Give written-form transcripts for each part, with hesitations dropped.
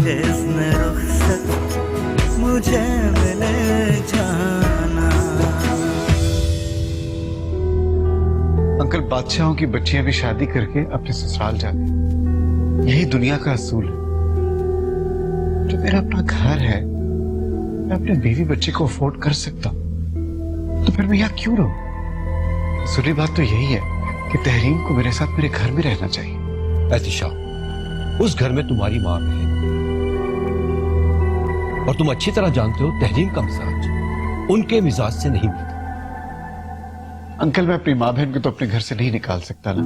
जिसने रुखसत मुझे मिले जाना। अंकल, बादशाहों की बच्चियां भी शादी करके अपने ससुराल जाती, यही दुनिया का असूल है। जो मेरा अपना घर है, मैं अपने बीवी बच्चे को अफोर्ड कर सकता हूं, तो फिर मैं यहाँ क्यों रहूं? सुनी बात तो यही है कि तहरीम को मेरे साथ मेरे घर में रहना चाहिए। एहतिशाम, उस घर में तुम्हारी माँ है और तुम अच्छी तरह जानते हो तहरीम का मिजाज उनके मिजाज से नहीं मिलता। अंकल, मैं अपनी माँ बहन को तो अपने घर से नहीं निकाल सकता ना।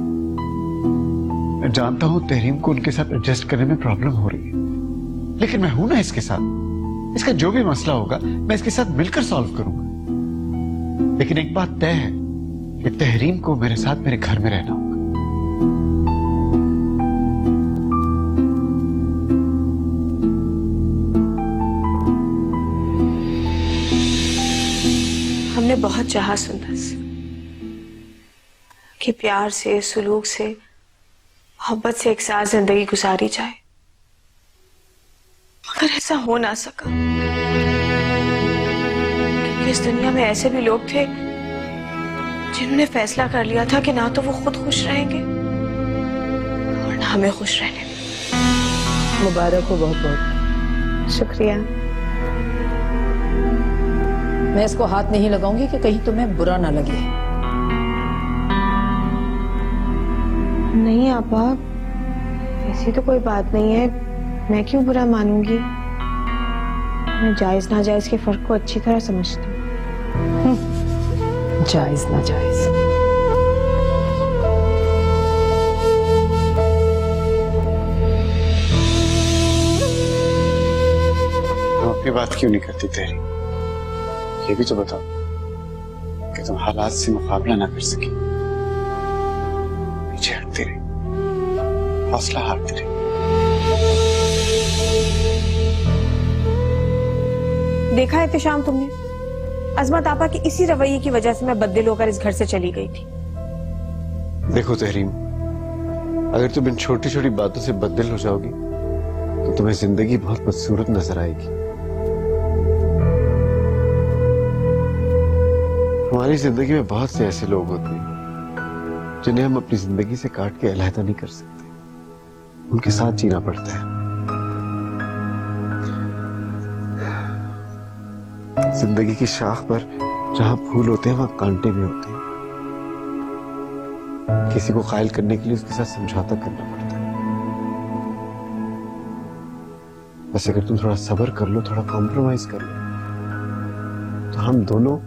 मैं जानता हूं तहरीम को उनके साथ एडजस्ट करने में प्रॉब्लम हो रही है, लेकिन मैं हूं ना इसके साथ। इसका जो भी मसला होगा मैं इसके साथ मिलकर सॉल्व करूंगा। लेकिन एक बात तय है कि तहरीम को मेरे साथ मेरे घर में रहना होगा। हमने बहुत चाहा सुंदर कि प्यार से, सुलूक से, मोहब्बत से एक साथ जिंदगी गुजारी जाए, मगर ऐसा हो ना सका। क्योंकि इस दुनिया में ऐसे भी लोग थे जिन्होंने फैसला कर लिया था कि ना तो वो खुद खुश रहेंगे और ना हमें खुश रहने देंगे। मुबारक हो बहुत बहुत। शुक्रिया। मैं इसको हाथ नहीं लगाऊंगी कि कहीं तुम्हें बुरा ना लगे। नहीं आपा, ऐसी तो कोई बात नहीं है, मैं क्यों बुरा मानूंगी। मैं जायज नाजायज के फर्क को अच्छी तरह समझती हूँ। जायज ना जायज, तुम अपनी बात क्यों नहीं करती तहरीम? ये भी तो बताओ कि तुम हालात से मुकाबला ना कर सकी, पीछे हटती रही, हौसला हारती रही। देखा है एहतिशाम तुमने, अजमत आपा की इसी रवैये की वजह से मैं बददिल होकर इस घर से चली गई थी। देखो तहरीम, अगर तुम इन छोटी छोटी बातों से बददिल हो जाओगी तो तुम्हें जिंदगी बहुत बदसूरत नजर आएगी। हमारी जिंदगी में बहुत से ऐसे लोग होते हैं जिन्हें हम अपनी जिंदगी से काट के अलहदा नहीं कर सकते, उनके साथ जीना पड़ता है। जिंदगी की शाख पर जहां फूल होते हैं वहां कांटे भी होते हैं। किसी को कायल करने के लिए उसके साथ समझौता करना पड़ता है। बस अगर तुम थोड़ा सब्र कर लो, थोड़ा कॉम्प्रोमाइज कर लो, तो हम दोनों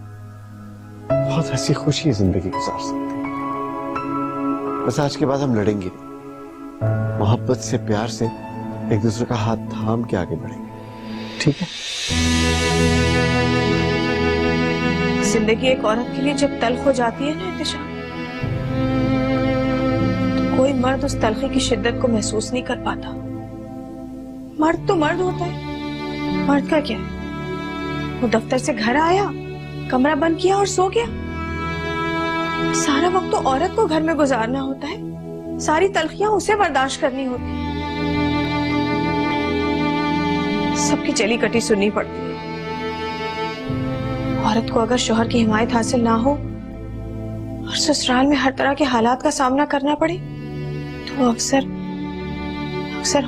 बहुत हंसी खुशी जिंदगी गुजार सकते हैं। बस आज के बाद हम लड़ेंगे नहीं, मोहब्बत से, प्यार से एक दूसरे का हाथ थाम के आगे बढ़ेंगे, ठीक है? जिंदगी एक औरत के लिए जब तल्ख हो जाती है ना एहतिशाम, तो कोई मर्द उस तलखी की शिद्दत को महसूस नहीं कर पाता। मर्द तो मर्द होता है, मर्द का क्या है? वो दफ्तर से घर आया, कमरा बंद किया और सो गया। सारा वक्त तो औरत को घर में गुजारना होता है, सारी तलखियां उसे बर्दाश्त करनी होती है, सबकी चली कटी सुननी पड़ती है। औरत को अगर शौहर की हिमायत हासिल ना हो और ससुराल में हर तरह के हालात का सामना करना पड़े तो वो अक्सर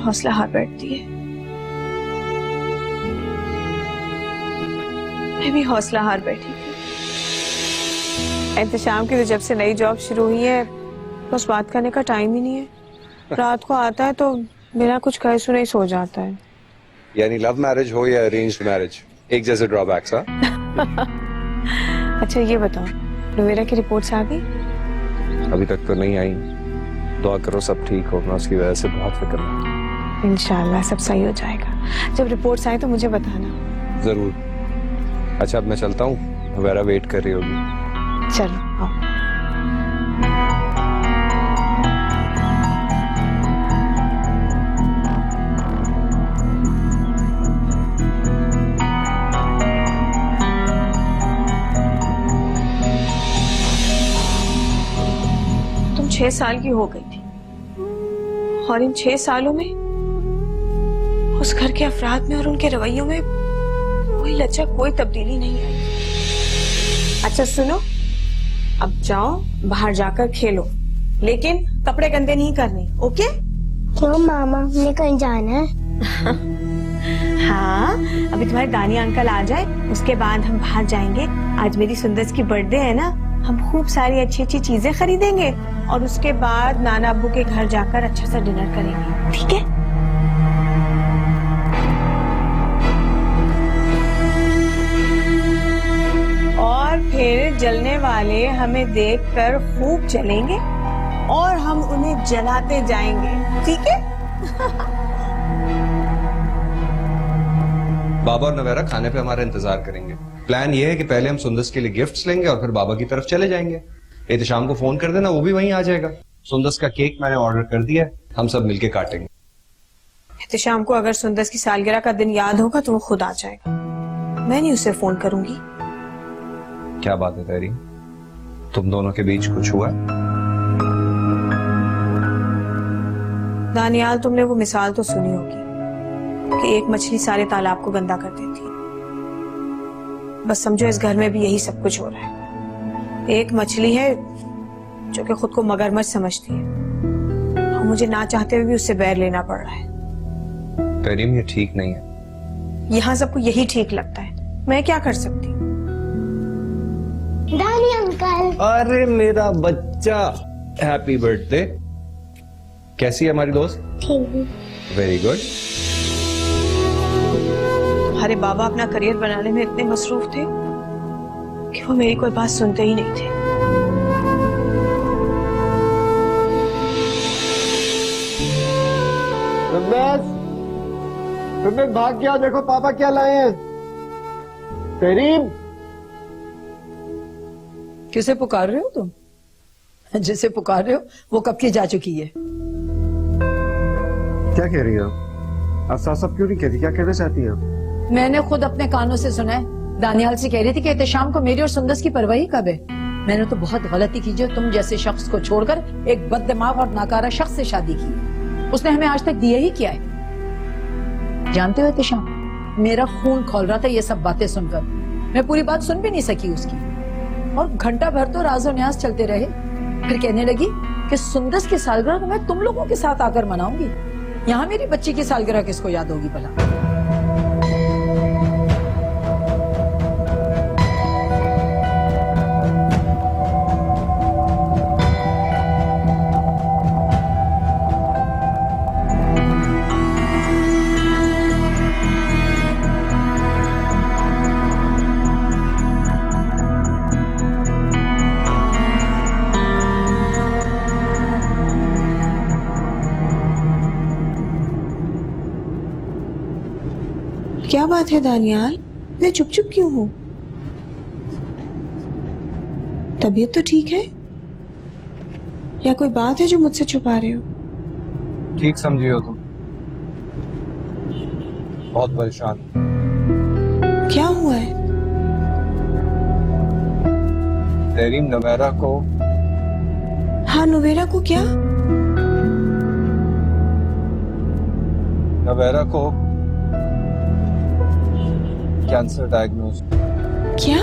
हौसला हार बैठती है। मैं भी हौसला हार बैठी थी। एहतिशाम की तो जब से नई जॉब शुरू हुई है बस बात करने का टाइम ही नहीं है। रात को आता है तो बिना कुछ कहे सुने ही सो जाता है। यानी लव मैरिज हो या अरेंज्ड मैरिज, एक जैसे ड्रॉबैक्स। अच्छा ये बताओ, नवेरा की रिपोर्ट्स आ गई? अभी तक तो नहीं आई, दुआ करो सब ठीक हो। मैं उसकी वजह से बहुत फिक्र में। इंशाल्लाह सब सही हो जाएगा। जब रिपोर्ट्स आए तो मुझे बताना। जरूर। अच्छा अब मैं चलता हूँ, नवेरा वेट कर रही होगी। चलो आओ। तुम 6 साल की हो गई थी और इन 6 सालों में उस घर के अफराद में और उनके रवैयों में कोई लचक, कोई तब्दीली नहीं आई। अच्छा सुनो, अब जाओ बाहर जाकर खेलो, लेकिन कपड़े गंदे नहीं करने, ओके? क्यों मामा, हमने कहीं जाना है? हाँ, अभी तुम्हारे दानी अंकल आ जाए उसके बाद हम बाहर जाएंगे। आज मेरी सुंदर की बर्थडे है ना, हम खूब सारी अच्छी अच्छी चीजें खरीदेंगे और उसके बाद नाना अब्बू के घर जाकर अच्छा सा डिनर करेंगे, ठीक है? और फिर जलने वाले हमें देखकर खूब जलेंगे और हम उन्हें जलाते जाएंगे, ठीक है? बाबा और नवेरा खाने पे हमारा इंतजार करेंगे। प्लान ये है कि पहले हम सुंदस के लिए गिफ्ट्स लेंगे और फिर बाबा की तरफ चले जाएंगे। एहतिशाम को फोन कर देना, वो भी वहीं आ जाएगा। सुंदस का केक मैंने ऑर्डर कर दिया है, हम सब मिलके काटेंगे। एहतिशाम को अगर सुंदस की सालगिरह का दिन याद होगा तो वो खुद आ जाएगा, मैं नहीं उसे फोन करूंगी। क्या बात है तेरी, तुम दोनों के बीच कुछ हुआ? दानियाल, तुमने वो मिसाल तो सुनी होगी कि एक मछली सारे तालाब को गंदा कर देती है। बस समझो इस घर में भी यही सब कुछ हो रहा है। एक मछली है जो कि खुद को मगरमच्छ समझती है और मुझे ना चाहते हुए भी उससे बैर लेना पड़ रहा है। तेरीम, ये ठीक नहीं है। यहाँ सबको यही ठीक लगता है, मैं क्या कर सकती हूँ? दानी अंकल। अरे मेरा बच्चा, हैप्पी बर्थडे। कैसी है हमारी दोस्त? ठीक। Very good. हमारे बाबा अपना करियर बनाने में इतने मसरूफ थे कि वो मेरी कोई बात सुनते ही नहीं थे। सुंदर भाग गया, देखो पापा क्या लाए हैं। तेरीम, किसे पुकार रहे हो तुम? जिसे पुकार रहे हो वो कब की जा चुकी है। क्या कह रही हो आप? साफ साफ क्यों नहीं कहती, क्या कहना चाहती हैं आप? मैंने खुद अपने कानों से सुना है। दानियाल से कह रही थी कि एहतिशाम को मेरी और सुंदस की परवाही कब है। मैंने तो बहुत गलती की जो तुम जैसे शख्स को छोड़कर एक बददिमाग और नाकारा शख्स से शादी की। उसने हमें आज तक दिया ही क्या है। जानते हो एहतिशाम, मेरा खून खौल रहा था ये सब बातें सुनकर। मैं पूरी बात सुन भी नहीं सकी उसकी और घंटा भर तो राज़ो न्याज़ चलते रहे। फिर कहने लगी कि सुंदस की सालगिरह तो मैं तुम लोगों के साथ आकर मनाऊंगी। यहाँ मेरी बच्ची की सालगिरह किसको याद होगी भला। क्या बात है दानियाल, मैं चुप चुप क्यों हूँ? तबीयत तो ठीक है या कोई बात है जो मुझसे छुपा रहे हो? ठीक समझी हो तुम, बहुत परेशान। क्या हुआ है? तेरीम, नवेरा को। हाँ, नुवेरा को क्या? नवेरा को कैंसर डायग्नोज। क्या?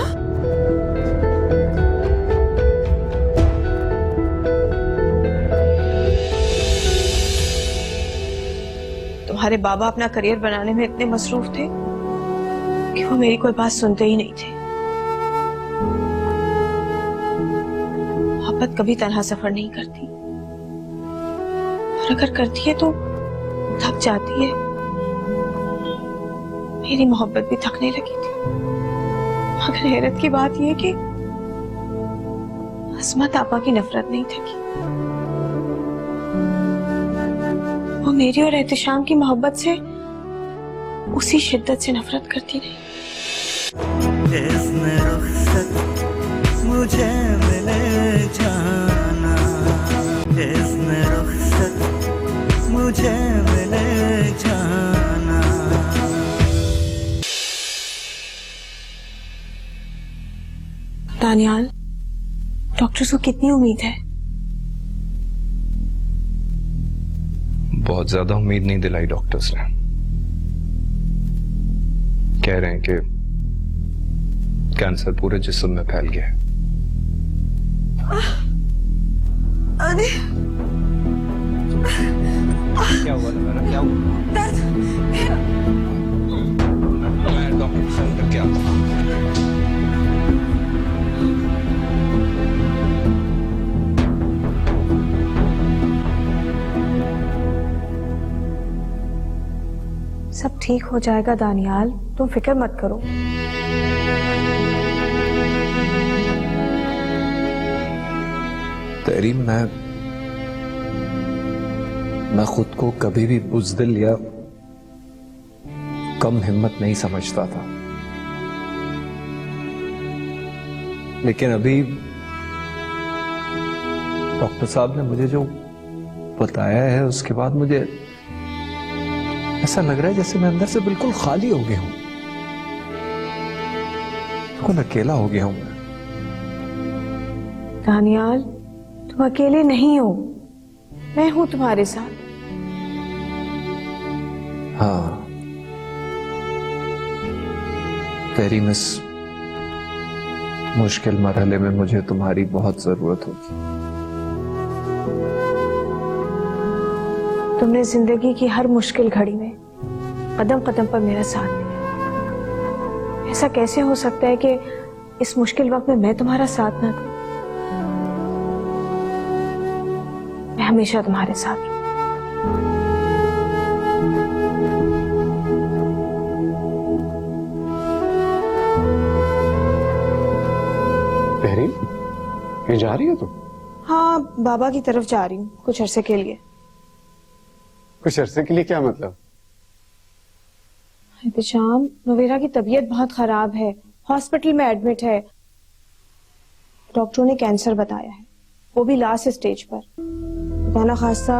तुम्हारे बाबा अपना करियर बनाने में इतने मसरूफ थे कि वो मेरी कोई बात सुनते ही नहीं थे। मोहब्बत कभी तन्हा सफर नहीं करती और अगर करती है तो थक जाती है। मेरी मोहब्बत भी थकने लगी थी। मगर हैरत की बात यह कि अस्मत आपा की नफरत नहीं थकी। वो मेरी और एहतिशाम की मोहब्बत से उसी शिद्दत से नफरत करती रही। इसने रुखसत मुझे मिले जाना, इसने रुखसत मुझे मिले जाना। दानियाल, डॉक्टर्स को कितनी उम्मीद है? बहुत ज्यादा उम्मीद नहीं दिलाई डॉक्टर्स ने। कह रहे हैं कि कैंसर पूरे जिस्म में फैल गया है। अरे क्या हुआ लगा? क्या हुआ? दर्द। मैं डॉक्टर को फोन करके आता हूँ। सब ठीक हो जाएगा दानियाल, तुम फिक्र मत करो। तहरीम, मैं खुद को कभी भी बुज़दिल या कम हिम्मत नहीं समझता था, लेकिन अभी डॉक्टर साहब ने मुझे जो बताया है उसके बाद मुझे ऐसा लग रहा है जैसे मैं अंदर से बिल्कुल खाली हो गया हूं, बिल्कुल अकेला हो गया हूं मैं। दानियाल, तुम अकेले नहीं हो, मैं हूं तुम्हारे साथ। हाँ, तेरी इस मुश्किल मरहले में मुझे तुम्हारी बहुत जरूरत होगी। तुमने जिंदगी की हर मुश्किल घड़ी में कदम कदम पर मेरा साथ दिया। ऐसा कैसे हो सकता है कि इस मुश्किल वक्त में मैं तुम्हारा साथ ना दूं? मैं हमेशा तुम्हारे साथ रहूं। तहरीम, कहीं जा रही हो तुम? हाँ, बाबा की तरफ जा रही हूँ कुछ अरसे के लिए। कुछ अरसे के लिए क्या मतलब? एहतिशाम, नवेरा की तबीयत बहुत खराब है, हॉस्पिटल में एडमिट है। डॉक्टरों ने कैंसर बताया है, वो भी लास्ट स्टेज पर। खुदा खास्ता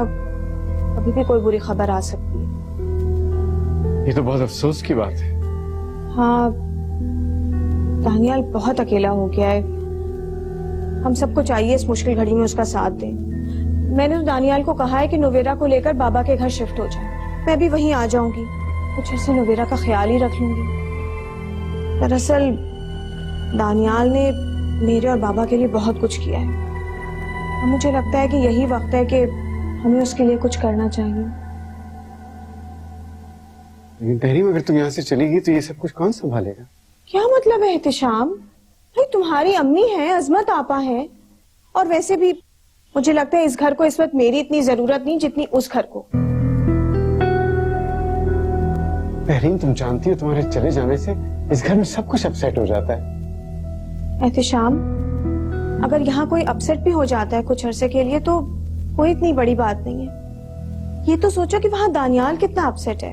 अभी भी कोई बुरी खबर आ सकती है। ये तो बहुत अफसोस की बात है। हाँ, दानियाल बहुत अकेला हो गया है। हम सबको चाहिए इस मुश्किल घड़ी में उसका साथ दें। मैंने तो दानियाल को कहा है कि नवेरा को लेकर बाबा के घर शिफ्ट हो जाए। मैं भी वहीं आ जाऊंगी, कुछ ऐसे नवेरा का ख्याल ही रख लूंगी। दरअसल दानियाल ने मेरे और बाबा के लिए बहुत कुछ किया है, और मुझे लगता है कि यही वक्त है कि हमें उसके लिए कुछ करना चाहिए। लेकिन तहरीम, अगर तुम यहाँ से चली गई तो ये सब कुछ कौन संभालेगा? क्या मतलब है एहतिशाम? भाई, तुम्हारी अम्मी है, अजमत आपा है, और वैसे भी मुझे लगता है इस घर को इस वक्त मेरी इतनी जरूरत नहीं जितनी उस घर को। तहरीम, तुम जानती हो तुम्हारे चले जाने से इस घर में सब कुछ अपसेट हो जाता है। एहतिशाम, अगर यहाँ कोई अपसेट भी हो जाता है कुछ अरसे के लिए तो कोई इतनी बड़ी बात नहीं है। ये तो सोचो कि वहां दानियाल कितना अपसेट है।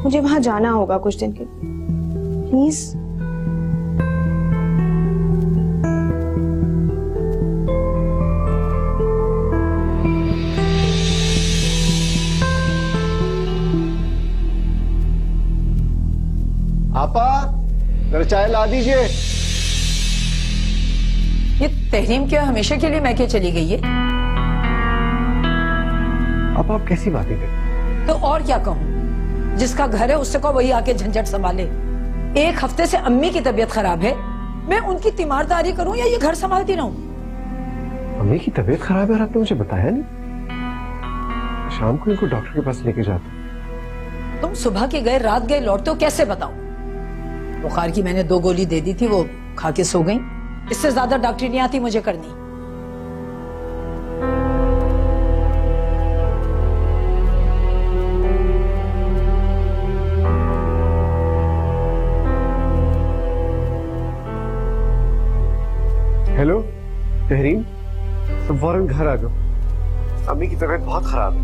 मुझे वहां जाना होगा कुछ दिन के लिए, प्लीज। आपा, जरा चाय ला दीजिए। ये तहरीम क्या हमेशा के लिए मैके चली गई है? आप कैसी बातें करते? तो और क्या कहूँ, जिसका घर है उससे को वही आके झंझट संभाले। एक हफ्ते से अम्मी की तबीयत खराब है, मैं उनकी तीमारदारी करूं या ये घर संभालती रहूं? अम्मी की तबीयत खराब है और आपने मुझे बताया नहीं? शाम को इनको डॉक्टर के पास लेके जाता। तुम सुबह के गए रात गए लौटते हो, कैसे बताऊं? बुखार की मैंने 2 गोली दे दी थी, वो खा के सो गई। इससे ज्यादा डॉक्टरी नहीं आती मुझे करनी। हेलो तहरीम, तुम फौरन घर आ जाओ, अम्मी की तबीयत बहुत खराब है।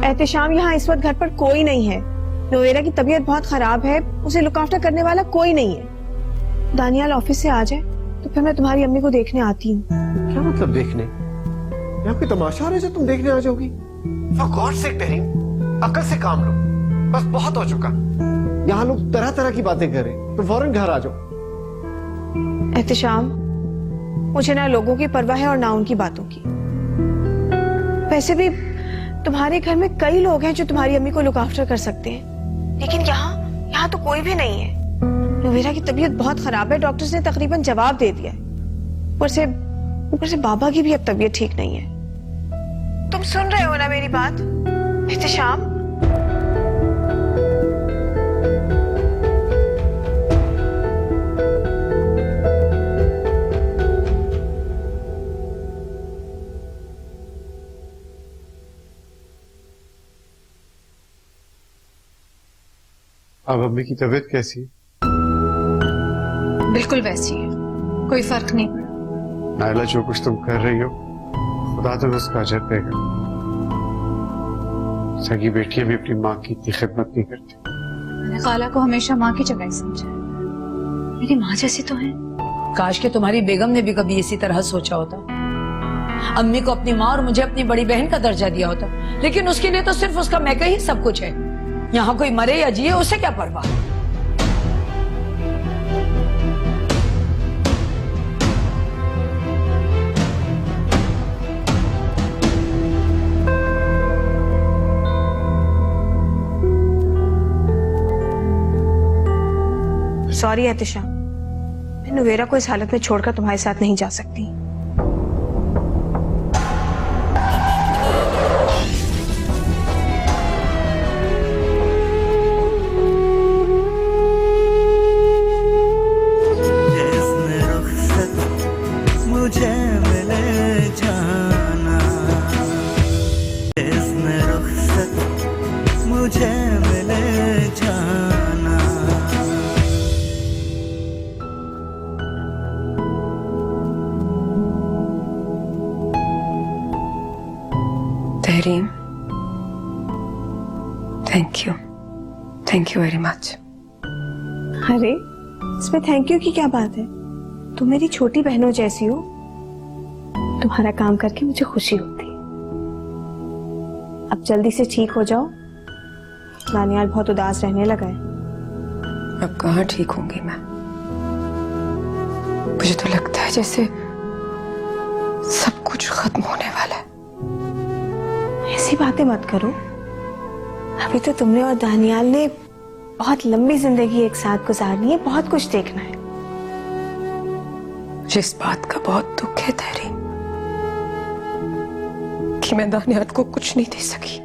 एहतिशाम, यहाँ इस वक्त घर पर कोई नहीं है। नवेरा की तबीयत बहुत खराब है, उसे लुक आफ्टर करने वाला कोई नहीं है। दानियाल ऑफिस से आ जाए तो फिर मैं तुम्हारी अम्मी को देखने आती हूँ। क्या मतलब देखने? यहाँ कोई तमाशा हो रहा है जो तुम देखने आ जाओगी? For God's sake तहरीम, अकल से काम लो, बस बहुत हो चुका। यहाँ लोग तरह तरह की बातें कर रहे हैं, तुम फौरन घर आ जाओ। एहतिशाम, मुझे ना लोगों की परवाह है और ना उनकी बातों की। वैसे भी तुम्हारे घर में कई लोग हैं जो तुम्हारी अम्मी को लुक आफ्टर कर सकते हैं। लेकिन यहाँ तो कोई भी नहीं है। नवेरा की तबीयत बहुत खराब है, डॉक्टर्स ने तकरीबन जवाब दे दिया है। ऊपर से बाबा की भी अब तबीयत ठीक नहीं है। तुम सुन रहे हो ना मेरी बात एहतिशाम? अब अम्मी की तबीयत कैसी है? बिल्कुल वैसी है, कोई फर्क नहीं पड़ा। नायला, जो कुछ तुम कर रही हो खुदा तुम्हें उसका अजर देगा। सगी बेटियां भी अपनी माँ की इतनी खिदमत नहीं करती। मैंने खाला को हमेशा माँ की जगह समझा है, मेरी माँ जैसी तो है। काश के तुम्हारी बेगम ने भी कभी इसी तरह सोचा होता, अम्मी को अपनी माँ और मुझे अपनी बड़ी बहन का दर्जा दिया होता। लेकिन उसके लिए तो सिर्फ उसका मैका ही सब कुछ है। यहाँ कोई मरे या जिए उसे क्या परवाह। सॉरी एहतिशाम, मैं नवेरा को इस हालत में छोड़कर तुम्हारे साथ नहीं जा सकती। जिसने रुखसत मुझे मिले जाना, जिसने रुखसत मुझे मिले जाना। Tahreem, thank you very much. अरे इसमें थैंक यू की क्या बात है? तुम मेरी छोटी बहनों जैसी हो, तुम्हारा काम करके मुझे खुशी होती है। अब जल्दी से ठीक हो जाओ, दानियाल बहुत उदास रहने लगा है। अब कहाँ ठीक होंगी मैं? मुझे तो लगता है जैसे सब कुछ खत्म होने वाला है। ऐसी बातें मत करो, अभी तो तुमने और दानियाल ने बहुत लंबी जिंदगी एक साथ गुजारनी है, बहुत कुछ देखना है। मुझे इस बात का बहुत दुख है तहरीम कि मैं दानियाल को कुछ नहीं दे सकी।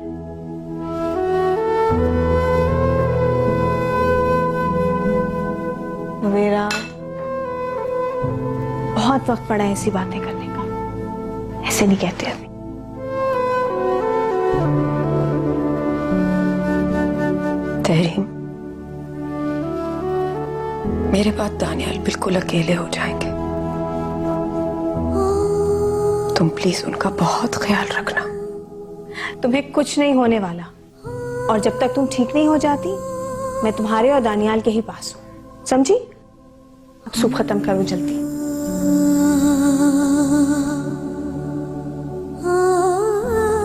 नवेरा, बहुत वक्त पड़ा है ऐसी बातें करने का, ऐसे नहीं कहते अभी। तहरीम, मेरे बाद दानियाल बिल्कुल अकेले हो जाएंगे। तुम प्लीज उनका बहुत ख्याल रखना। तुम्हें कुछ नहीं होने वाला, और जब तक तुम ठीक नहीं हो जाती मैं तुम्हारे और दानियाल के ही पास हूँ, समझी? अब सूप खत्म करो जल्दी।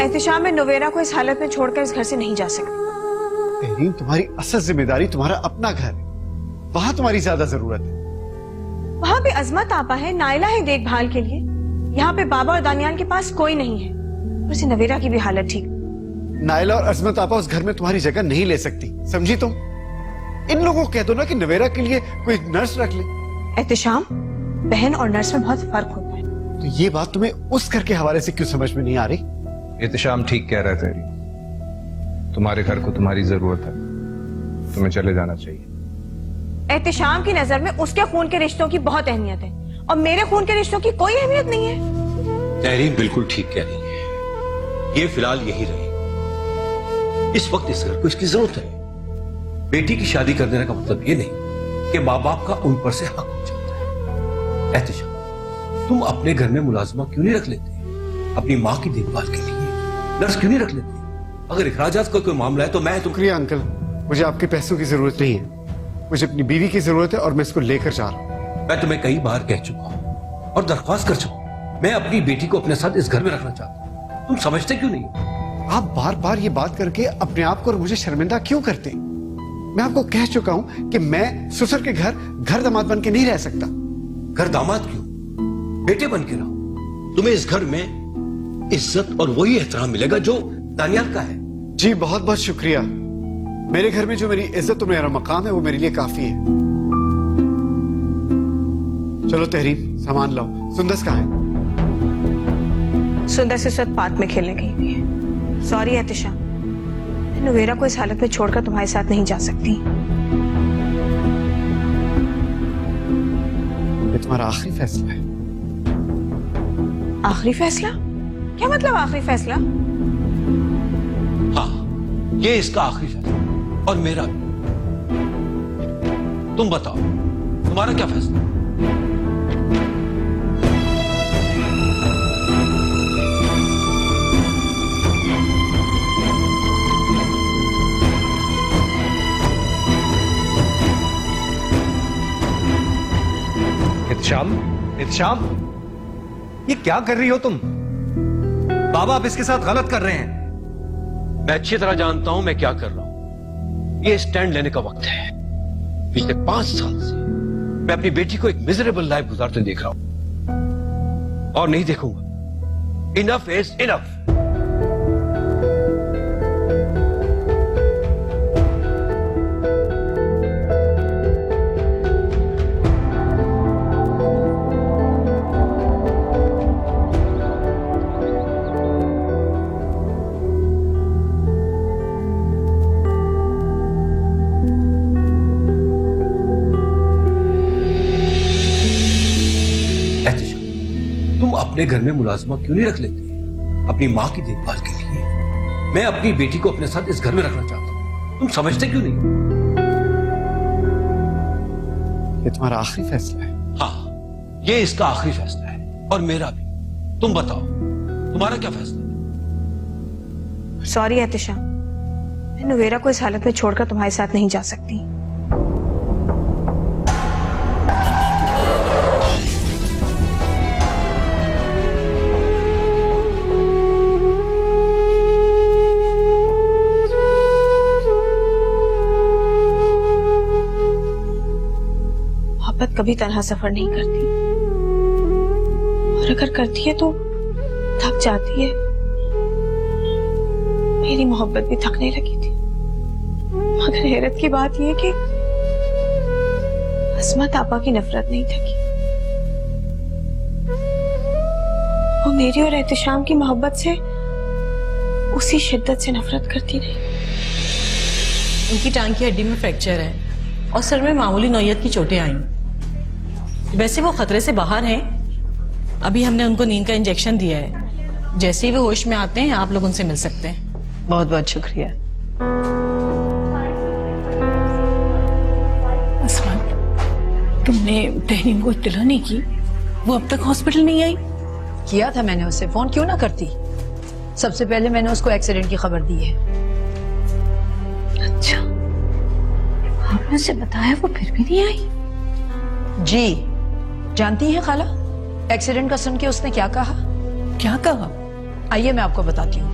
एहतिशाम, में नवेरा को इस हालत में छोड़कर इस घर से नहीं जा सकती। तहरीम, तुम्हारी असल जिम्मेदारी तुम्हारा अपना घर है, वहां तुम्हारी ज्यादा जरूरत है। वहां पे अजमत आपा है, नायला है देखभाल के लिए। यहाँ पे बाबा और दानियाल के पास कोई नहीं है। उसे नवेरा की भी हालत ठीक। नायला और अजमत आपा उस घर में तुम्हारी जगह नहीं ले सकती, समझी तुम? इन लोगों को कह दो ना कि नवेरा के लिए कोई नर्स रख ले। एहतिशाम, बहन और नर्स में बहुत फर्क होता है। तो ये बात तुम्हें उस घर के हवाले से क्यों समझ में नहीं आ रही? एहतिशाम ठीक कह रहा है तेरी, तुम्हारे घर को तुम्हारी जरूरत है, तुम्हें चले जाना चाहिए। एहतिशाम की नजर में उसके खून के रिश्तों की बहुत अहमियत है, और मेरे खून के रिश्तों की कोई अहमियत नहीं है। तहरीम बिल्कुल ठीक कह रही है, ये फिलहाल यही रहे। इस वक्त इस घर को इसकी जरूरत है। बेटी की शादी कर देने का मतलब ये नहीं कि माँ बाप का उन पर से हक हो जाता है। एहतिशाम, तुम अपने घर में मुलाजमा क्यों नहीं रख लेते? अपनी माँ की देखभाल के लिए नर्स क्यों नहीं रख लेते? अगर इखराजात का कोई मामला है तो मैं शुक्रिया अंकल, मुझे आपके पैसों की जरूरत नहीं है। मुझे अपनी बीवी की जरूरत है और मैं इसको लेकर जा रहा हूँ। मैं तुम्हें कई बार कह चुका हूँ और दरख्वास्त कर चुका हूँ, मैं अपनी बेटी को अपने साथ इस घर में रखना चाहता हूँ। तुम समझते क्यों नहीं? आप बार बार ये बात करके अपने आप को और मुझे शर्मिंदा क्यों करते हैं? मैं आपको कह चुका हूं कि मैं ससुर के घर दामाद बन के नहीं रह सकता। घर दामाद क्यों, बेटे बन के रहो। तुम्हें इस घर में इज्जत और वही एहतराम मिलेगा जो दानियाल का है। जी बहुत बहुत शुक्रिया, मेरे घर में जो मेरी इज्जत और मेरा मकाम है वो मेरे लिए काफी है। चलो तहरीम, सामान लाओ। सुंदस कहाँ है? सुंदर से साथ पार्क में खेलने गई हुई है। सॉरी एहतिशाम, मैं नुवेरा को इस हालत में छोड़कर तुम्हारे साथ नहीं जा सकती। ये तुम्हारा आखिरी फैसला है। आखिरी फैसला? क्या मतलब आखिरी फैसला? हाँ, ये इसका आखिरी फैसला और मेरा भी। तुम बताओ, तुम्हारा क्या फैसला? इत्शाम, इत्शाम, ये क्या कर रही हो तुम? बाबा आप इसके साथ गलत कर रहे हैं। मैं अच्छी तरह जानता हूं मैं क्या कर रहा हूं। ये स्टैंड लेने का वक्त है। पिछले 5 साल से मैं अपनी बेटी को एक मिजरेबल लाइफ गुजारते देख रहा हूं और नहीं देखूंगा। Enough is enough. तुम अपने घर में मुलाजमा क्यों नहीं रख लेते अपनी माँ की देखभाल के लिए? मैं अपनी बेटी को अपने साथ इस घर में रखना चाहता हूँ, तुम समझते क्यों नहीं? ये तुम्हारा आखिरी फैसला है। हाँ, ये इसका आखिरी फैसला है और मेरा भी। तुम बताओ, तुम्हारा क्या फैसला है? सॉरी एहतिशाम, मैं नुवेरा को इस हालत में छोड़कर तुम्हारे साथ नहीं जा सकती। मोहब्बत कभी तन्हा सफर नहीं करती, और अगर करती है तो थक जाती है। मेरी मोहब्बत भी थकने लगी थी, मगर हैरत की बात यह कि असमत आपा की नफरत नहीं थकी। वो मेरी और एहतिशाम की मोहब्बत से उसी शिद्दत से नफरत करती रही। उनकी टांग की हड्डी में फ्रैक्चर है और सर में मामूली नौयत की चोटें आई। वैसे वो खतरे से बाहर हैं। अभी हमने उनको नींद का इंजेक्शन दिया है। जैसे ही वो होश में आते हैं आप लोग उनसे मिल सकते हैं। बहुत बहुत शुक्रिया। असमान, तुमने तहरीम को इत्तला नहीं की? वो अब तक हॉस्पिटल नहीं आई? किया था मैंने उससे फोन, क्यों ना करती। सबसे पहले मैंने उसको एक्सीडेंट की खबर दी है। अच्छा, आपने उसे बताया, वो फिर भी नहीं आई? जी, जानती हैं खाला, एक्सीडेंट का सुन के उसने क्या कहा? क्या कहा? आइए मैं आपको बताती हूँ।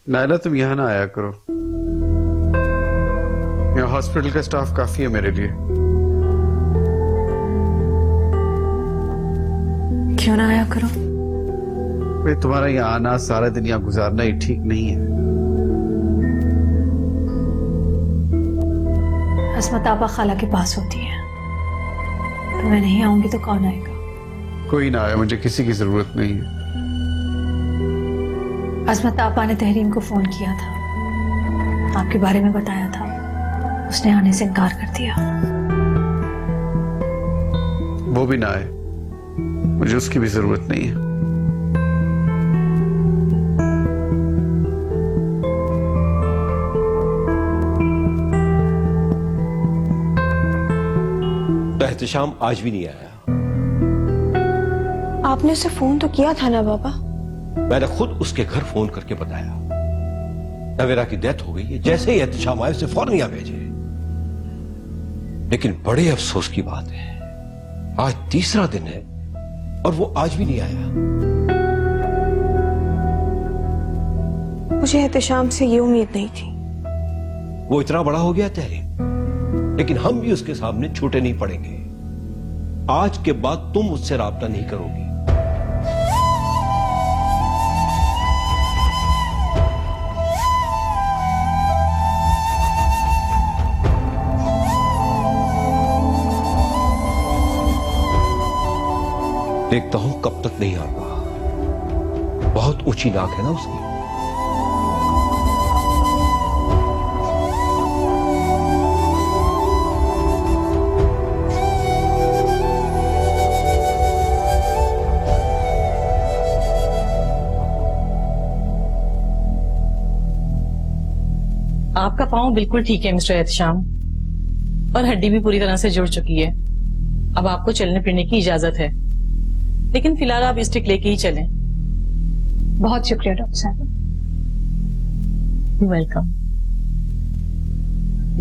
नायला, तुम यहाँ ना आया करो। यहाँ हॉस्पिटल का स्टाफ काफी है मेरे लिए। क्यों ना आया करो? भाई, तुम्हारा यहाँ आना, सारा दिन यहाँ गुजारना ही ठीक नहीं है। असमत आपा खाला के पास होती है, तो मैं नहीं आऊंगी तो कौन आएगा? कोई ना आया, मुझे किसी की जरूरत नहीं है। असमत आपा ने तहरीन को फोन किया था, आपके बारे में बताया था, उसने आने से इनकार कर दिया। वो भी ना आए, मुझे उसकी भी जरूरत नहीं है। तो एहतशाम आज भी नहीं आया। आपने उसे फोन तो किया था ना बाबा? मैंने खुद उसके घर फोन करके बताया नवेरा की डेथ हो गई है, जैसे ही एहतशाम आए उसे फौरन यहाँ भेजे। लेकिन बड़े अफसोस की बात है, आज तीसरा दिन है और वो आज भी नहीं आया। मुझे एहतशाम से ये उम्मीद नहीं थी। वो इतना बड़ा हो गया तहरीन, लेकिन हम भी उसके सामने छोटे नहीं पड़ेंगे। आज के बाद तुम उससे राब्ता नहीं करोगी। देखता हूं कब तक नहीं आता। बहुत ऊंची नाक है ना उसकी। आपका पाँव बिल्कुल ठीक है मिस्टर एहतशाम, और हड्डी भी पूरी तरह से जुड़ चुकी है। अब आपको चलने फिरने की इजाजत है, लेकिन फिलहाल आप स्टिक लेके ही चलें। बहुत शुक्रिया डॉक्टर साहब। वेलकम।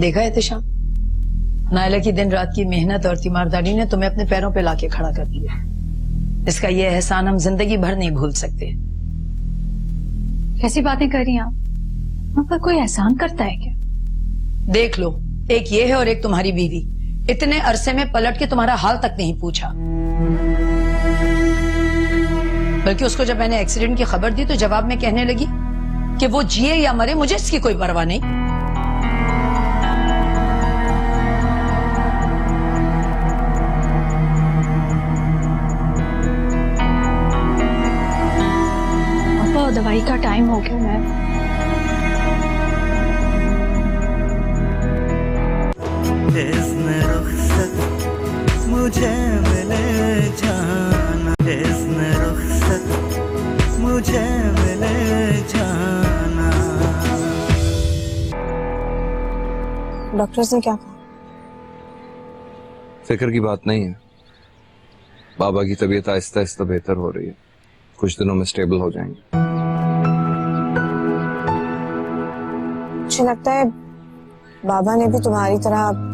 देखा एहतशाम, नायला की दिन रात की मेहनत और तीमारदारी ने तुम्हें अपने पैरों पे लाके खड़ा कर दिया। इसका ये एहसान हम जिंदगी भर नहीं भूल सकते। कैसी बातें कर रही हैं आप? हम पर कोई एहसान करता है क्या? देख लो, एक ये है और एक तुम्हारी बीवी। इतने अरसे में पलट के तुम्हारा हाल तक नहीं पूछा। बल्कि उसको जब मैंने एक्सीडेंट की खबर दी तो जवाब में कहने लगी कि वो जिए या मरे मुझे इसकी कोई परवाह नहीं। पापा दवाई का टाइम हो गया। मैं जिस्म रुखसत मुझे मिले जाना, जिस्म रुखसत मुझे मिले जाना। डॉक्टर्स ने क्या कहा? फिक्र की बात नहीं है, बाबा की तबीयत आहिस्ता आहिस्ता बेहतर हो रही है, कुछ दिनों में स्टेबल हो जाएंगे। मुझे लगता है बाबा ने भी तुम्हारी तरह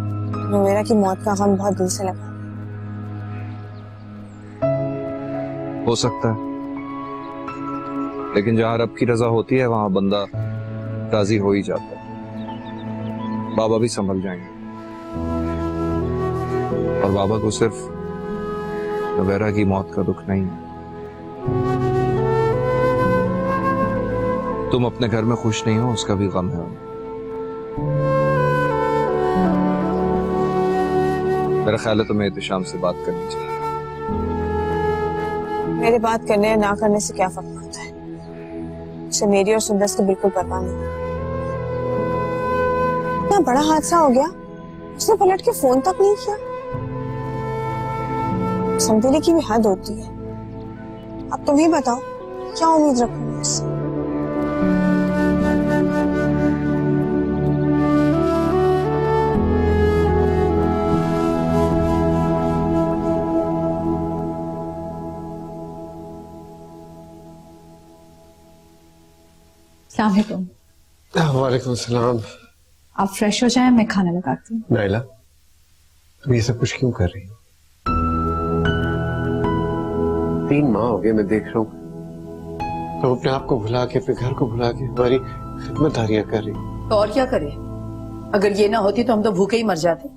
नवेरा की मौत का गम बहुत दिल से लगा। हो सकता है, लेकिन जहां रब की रजा होती है वहां बंदा राजी हो ही जाता है। बाबा भी संभल जाएंगे, और बाबा को सिर्फ नवेरा की मौत का दुख नहीं है। तुम अपने घर में खुश नहीं हो, उसका भी गम है। मेरा ख्याल है तुम्हें एहतशाम से बात करनी चाहिए। मेरे बात करने या ना करने से क्या फर्क पड़ता है? उसे मेरी और सुंदस की बिल्कुल परवाह नहीं। इतना बड़ा हादसा हो गया, उसने पलट के फोन तक नहीं किया। समझने की भी हद होती है। अब तुम ही बताओ, क्या उम्मीद रखूंगी उससे? अस्सलाम वालेकुम। वालेकुम सलाम। आप फ्रेश हो जाएं, मैं खाना लगाती हूँ। नायला, तुम ये सब कुछ क्यों कर रही हो? 3 माह हो गए मैं देख रहा हूँ तुम अपने आप को भुला के, अपने घर को भुला के हमारी खिदमतदारियां कर रही हो। तो और क्या करे? अगर ये ना होती तो हम तो भूखे ही मर जाते।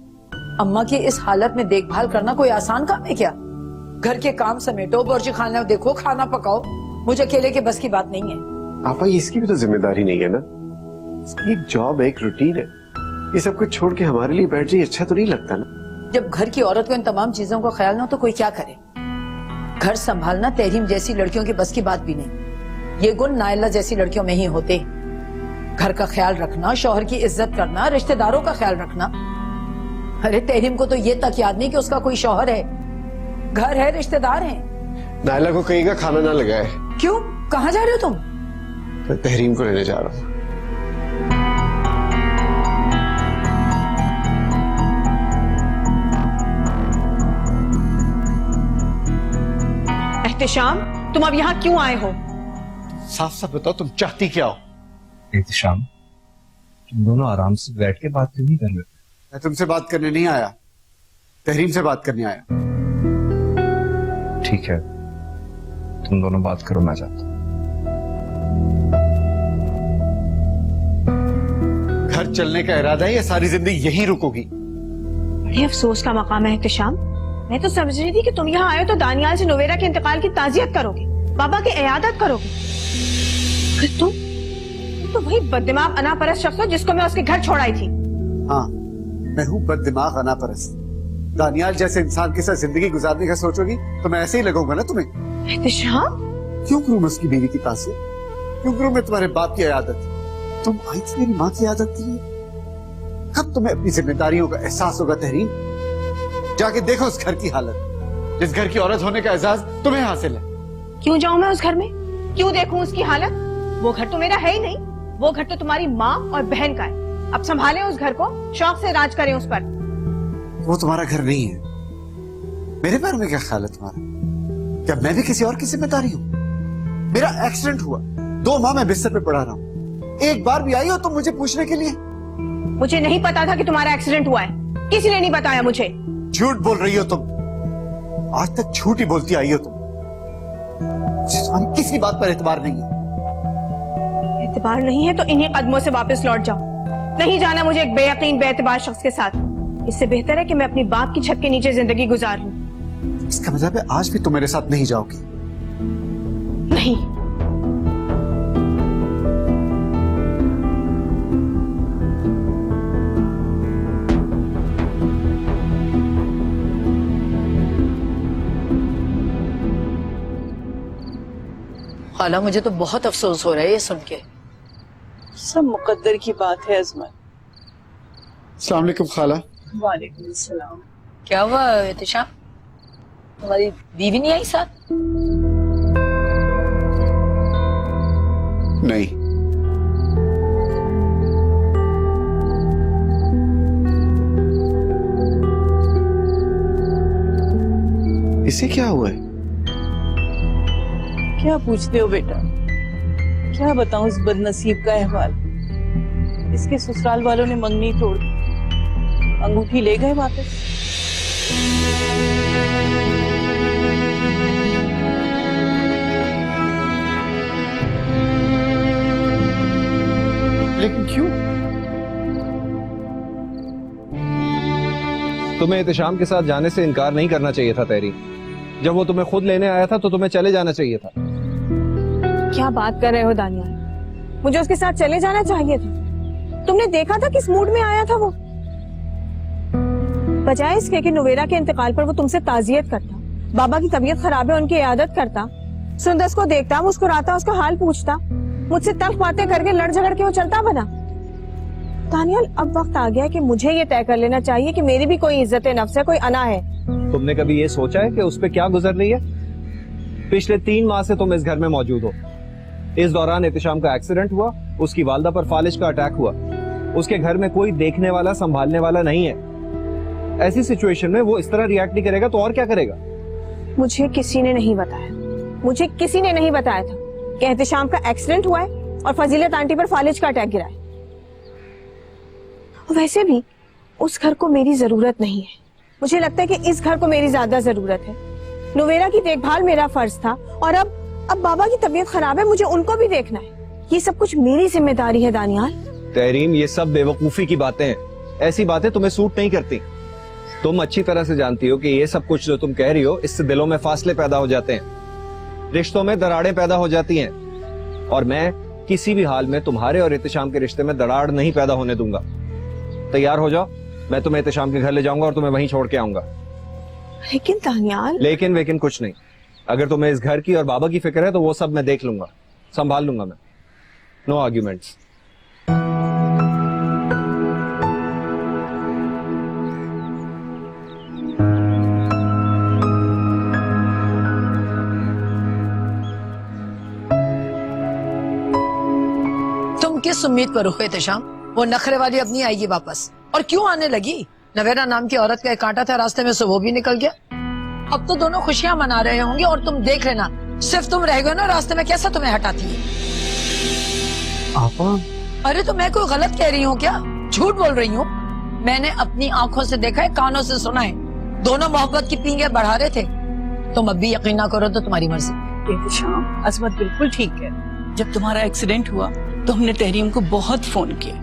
अम्मा की इस हालत में देखभाल करना कोई आसान काम है क्या? घर के काम समेटो, बोर्ची खाना देखो, खाना पकाओ। मुझे अकेले के बस की बात नहीं है। आपा, इसकी भी तो जिम्मेदारी नहीं है ना? इसकी एक जॉब है, एक रूटीन है। ये सब कुछ छोड़ के हमारे लिए बैठ जाइए, अच्छा तो नहीं लगता ना। जब घर की औरत को इन तमाम चीजों का ख्याल ना हो तो कोई क्या करे। घर संभालना तहरीम जैसी लड़कियों की बस की बात भी नहीं। ये गुण नायला जैसी लड़कियों में ही होते। घर का ख्याल रखना, शौहर की इज्जत करना, रिश्तेदारों का ख्याल रखना। अरे तहरीम को तो ये तक याद नहीं कि उसका कोई शौहर है, घर है, रिश्तेदार हैं। नायला को कहीं का खाना ना लगाए। क्यों, कहाँ जा रहे हो तुम? मैं तहरीम को लेने जा रहा हूँ। एहतिशाम, तुम अब यहाँ क्यों आए हो? साफ साफ बताओ, तुम चाहती क्या हो? एहतिशाम, तुम दोनों आराम से बैठ के बात क्यों नहीं कर रहे? मैं तुमसे बात करने नहीं आया, तहरीम से बात करने आया। ठीक है, तुम दोनों बात करो, मैं जाता हूं। घर चलने का इरादा है या सारी जिंदगी यहीं रुकोगी? बड़े अफसोस का मकाम है एहतिशाम। मैं तो समझ रही थी कि तुम यहाँ आए हो तो दानियाल से नोवेरा के इंतकाल की ताजियत करोगे, बाबा की इयादत करोगे। फिर तुम तो वही बददिमाग अनापरस्त शख्स हो जिसको मैं उसके घर छोड़ आई थी। हाँ, मैं हूँ बददिमाग अनापरस्त। दानियाल जैसे इंसान के साथ जिंदगी गुजारने का सोचोगी तो मैं ऐसे ही लगूंगा ना तुम्हें। एहतिशाम, क्यों करूँ मैं उसकी बीवी की पास से? क्यों करूँ मैं तुम्हारे बाप की इयादत? तुम आई थी मेरी माँ की इयादत के लिए। कब तुम्हें अपनी जिम्मेदारियों का एहसास होगा तहरीम? जाके देखो उस घर की हालत, जिस घर की औरत होने का एहसास तुम्हें हासिल है। क्यों जाऊं मैं उस घर में? क्यों देखूं उसकी हालत? वो घर तो मेरा है ही नहीं, वो घर तो तुम्हारी माँ और बहन का है। अब संभालें उस घर को, शौक से राज करें उस पर। वो तुम्हारा घर नहीं है। मेरे बारे में क्या ख्याल है तुम्हारा? क्या मैं भी किसी और की जिम्मेदारी हूँ? मेरा एक्सीडेंट हुआ, 2 माह मैं बिस्तर पे पड़ा रहा हूँ। एक बार भी आई हो तुम मुझे पूछने के लिए? मुझे नहीं पता था कि तुम्हारा एक्सीडेंट हुआ है, किसी ने नहीं बताया मुझे। झूठ बोल रही हो तुम, आज तक झूठ ही बोलती आई हो तुम। मुझे तुम्हारी किसी बात पर एतबार नहीं है। एतबार नहीं है तो इन्हीं कदमों से वापस लौट जाओ। नहीं जाना मुझे एक बेयकीन बेएतबार शख्स के साथ। इससे बेहतर है कि मैं अपनी बाप की छत के नीचे जिंदगी गुजार लूं। इसका मतलब है आज भी तुम मेरे साथ नहीं जाओगी? नहीं। खाला, मुझे तो बहुत अफसोस हो रहा है ये सुन के। सब मुकद्दर की बात है अजमत। अस्सलाम वालेकुम खाला। वालेकुम सलाम। क्या हुआ एहतिशाम, तुम्हारी बीवी नहीं आई साथ? नहीं, इसे क्या हुआ है? क्या पूछते हो बेटा? क्या बताऊं इस बदनसीब का अहवाल। इसके ससुराल वालों ने मंगनी तोड़ दी, अंगूठी ले गए वापस। लेकिन क्यों? तुम्हें एहतिशाम के साथ जाने से इनकार नहीं करना चाहिए था तहरीम। जब वो तुम्हें खुद लेने आया था तो तुम्हें चले जाना चाहिए था। क्या बात कर रहे हो दानियाल? मुझे उसके साथ चले जाना चाहिए था। तुमने देखा था किस मूड में आया था वो। बजाय इसके कि नोवेरा के इंतकाल पर वो तुमसे ताजियत करता, बाबा की तबीयत खराब है उनकी इयादत करता, सुंदस को देखता, मुस्कुराता, उसका हाल पूछता, मुझसे तल्ख बातें करके लड़ झगड़ के वो चलता बना। दानियाल, अब वक्त आ गया कि मुझे ये तय कर लेना चाहिए कि मेरी भी कोई इज्जत नफ्स है, कोई अना है। तुमने कभी ये सोचा है कि उस पे क्या गुजर रही है? पिछले 3 माह से तुम इस घर में मौजूद हो। इस दौरान एहतिशाम का एक्सीडेंट हुआ, उसकी वालदा पर फालिज का अटैक हुआ, उसके घर में कोई देखने वाला संभालने वाला नहीं है। ऐसी सिचुएशन में वो इस तरह रिएक्ट नहीं करेगा तो और क्या करेगा? मुझे किसी ने नहीं बताया, मुझे किसी ने नहीं बताया था कि एहतिशाम का एक्सीडेंट हुआ है और फजीलत आंटी पर फालिज का अटैक गिरा है। वैसे भी उस घर को मेरी जरूरत नहीं है। मुझे लगता है कि इस घर को मेरी ज्यादा जरूरत है। नोवेरा की देखभाल मेरा फर्ज था और अब बाबा की तबीयत खराब है, मुझे उनको भी देखना है। ये सब कुछ मेरी जिम्मेदारी है दानियाल। तहरीम, ये सब बेवकूफी की बातें हैं। ऐसी बातें तुम्हें सूट नहीं करती। तुम अच्छी तरह से जानती हो कि ये सब कुछ जो तुम कह रही हो, इससे दिलों में फासले पैदा हो जाते हैं, रिश्तों में दरारें पैदा हो जाती हैं, और मैं किसी भी हाल में तुम्हारे और एहतिशाम के रिश्ते में दरार नहीं पैदा होने दूंगा। तैयार हो जाओ, मैं तुम्हें एहतशाम के घर ले जाऊंगा और तुम्हें वहीं छोड़ के आऊंगा। लेकिन दानियाल, लेकिन वेकिन कुछ नहीं। अगर तुम्हें इस घर की और बाबा की फिक्र है तो वो सब मैं देख लूंगा, संभाल लूंगा मैं। No arguments. तुम किस उम्मीद पर हो एहतशाम? वो नखरे वाली अब नहीं आएगी वापस। और क्यों आने लगी? नवेरा नाम की औरत का एक कांटा था रास्ते में से, वो भी निकल गया। अब तो दोनों खुशियां मना रहे होंगे और तुम देख लेना, सिर्फ तुम रह गए ना रास्ते में, कैसा तुम्हें हटाती है। आपा, अरे तो मैं कोई गलत कह रही हूँ क्या? झूठ बोल रही हूँ? मैंने अपनी आंखों से देखा है, कानों से सुना है, दोनों मोहब्बत की पींगे बढ़ा रहे थे। तुम अब भी यकीन ना करो तो तुम्हारी मर्जी। एहतशाम, अजमत बिल्कुल ठीक है। जब तुम्हारा एक्सीडेंट हुआ तो हमने तहरीम को बहुत फोन किया,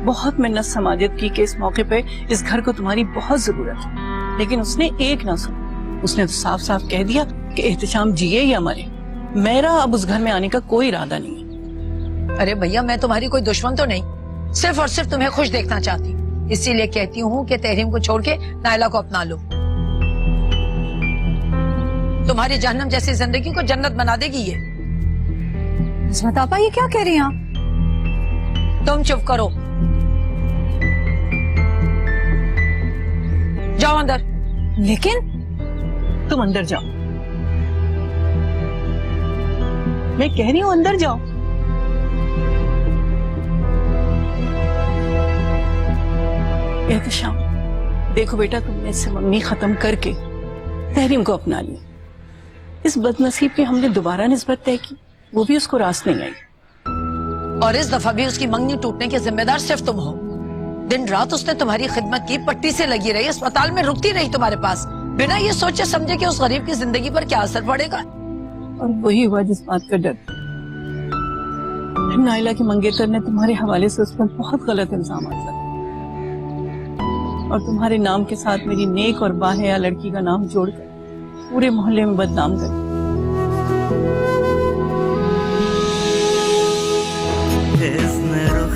बहुत मिन्नत समाजत की कि इस मौके पे इस घर को तुम्हारी बहुत जरूरत है, लेकिन उसने एक ना सुना। उसने तो साफ साफ कह दिया कि एहतशाम जिए या मरे, मेरा अब उस घर में आने का कोई इरादा नहीं है। अरे भैया, मैं तुम्हारी कोई दुश्मन तो नहीं, सिर्फ और सिर्फ तुम्हें खुश देखना चाहती हूँ, इसीलिए कहती हूँ कि तहरीम को छोड़ के नायला को अपना लो। तुम्हारी जहन्नम जैसी जिंदगी को जन्नत बना देगी ये। इस्मत आपा, ये क्या कह रही हैं आप? तुम चुप करो, जाओ अंदर। लेकिन तुम अंदर जाओ, मैं कह रही हूँ अंदर जाओ। एहतशाम, देखो बेटा, तुमने इससे मंगनी खत्म करके तहरीम को अपना लिया। इस बदनसीब की हमने दोबारा निस्बत तय की, वो भी उसको रास नहीं आई। और इस दफा भी उसकी मंगनी टूटने के जिम्मेदार सिर्फ तुम हो। दिन रात उसने तुम्हारी खिदमत की, पट्टी से लगी रही, अस्पताल में रुकती रही तुम्हारे पास, बिना ये सोचे समझे कि उस गरीब की जिंदगी पर क्या असर पड़ेगा। और वही हुआ जिस बात का डर। नायला के मंगेतर ने तुम्हारे हवाले से उस पर बहुत गलत इल्जाम लगाए और तुम्हारे नाम के साथ मेरी नेक और बाहया लड़की का नाम जोड़कर पूरे मोहल्ले में बदनाम कर। जिस्म रुख